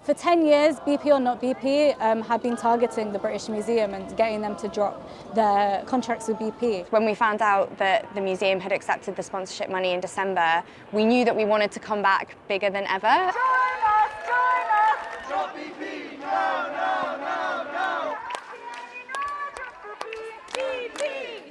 For 10 years, BP or not BP have been targeting the British Museum and getting them to drop their contracts with BP. When we found out that the museum had accepted the sponsorship money in December, we knew that we wanted to come back bigger than ever. Join us! Join us! Drop BP! No, no, no, no! BP!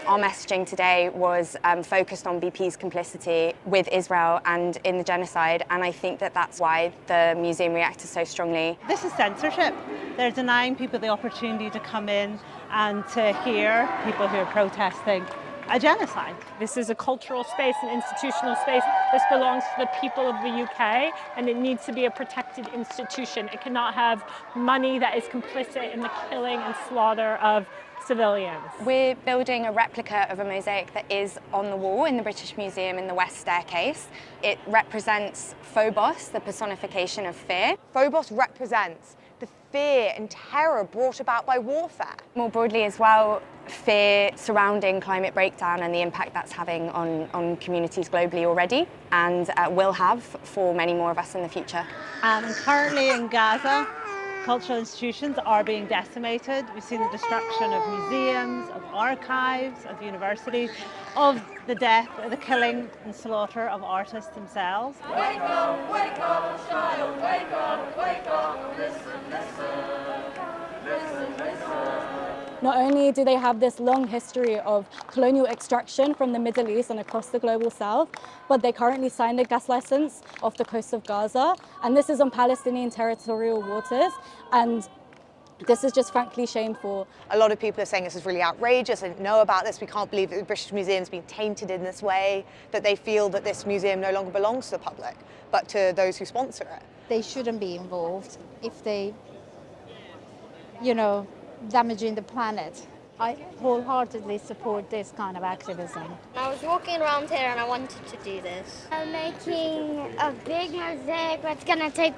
Our messaging today was focused on BP's complicity with Israel and in the genocide, and I think that that's why the museum reacted so strongly. This is censorship. They're denying people the opportunity to come in and to hear people who are protesting a genocide. This is a cultural space, an institutional space. This belongs to the people of the UK, and it needs to be a protected institution. It cannot have money that is complicit in the killing and slaughter of civilians. We're building a replica of a mosaic that is on the wall in the British Museum in the West Staircase. It represents Phobos, the personification of fear. Phobos represents the fear and terror brought about by warfare. More broadly as well, fear surrounding climate breakdown and the impact that's having on communities globally already, and will have for many more of us in the future. Currently in Gaza, cultural institutions are being decimated. We've seen the destruction of museums, of archives, of universities, of the death, the killing and slaughter of artists themselves. Wake up, child, wake up, listen, listen, listen. Not only do they have this long history of colonial extraction from the Middle East and across the global south, but they currently signed a gas license off the coast of Gaza, and this is on Palestinian territorial waters, and this is just frankly shameful. A lot of people are saying this is really outrageous. I didn't know about this. We can't believe that the British Museum's been tainted in this way, that they feel that this museum no longer belongs to the public, but to those who sponsor it. They shouldn't be involved if they, damaging the planet. I wholeheartedly support this kind of activism. I was walking around here and I wanted to do this. I'm making a big mosaic that's gonna take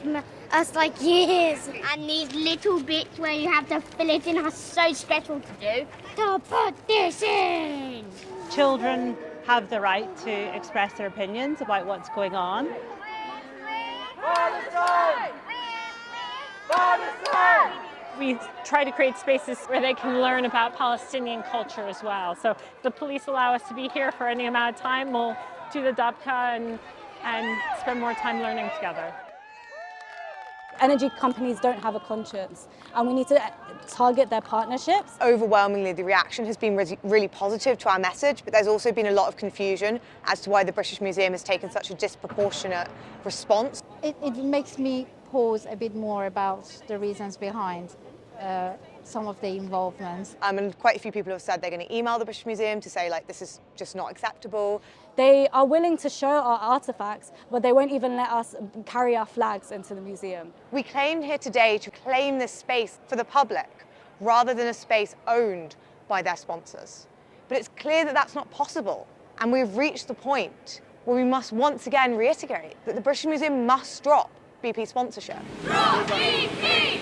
us like years. And these little bits where you have to fill it in are so stressful to do. To put this in! Children have the right to express their opinions about what's going on. Palestine! Palestine! We try to create spaces where they can learn about Palestinian culture as well. So if the police allow us to be here for any amount of time, we'll do the dabka and spend more time learning together. Energy companies don't have a conscience, and we need to target their partnerships. Overwhelmingly, the reaction has been really positive to our message, but there's also been a lot of confusion as to why the British Museum has taken such a disproportionate response. It makes me pause a bit more about the reasons behind some of the involvements. And quite a few people have said they're going to email the British Museum to say, this is just not acceptable. They are willing to show our artifacts, but they won't even let us carry our flags into the museum. We came here today to claim this space for the public, rather than a space owned by their sponsors. But it's clear that that's not possible, and we've reached the point where we must once again reiterate that the British Museum must drop BP sponsorship. Drop BP!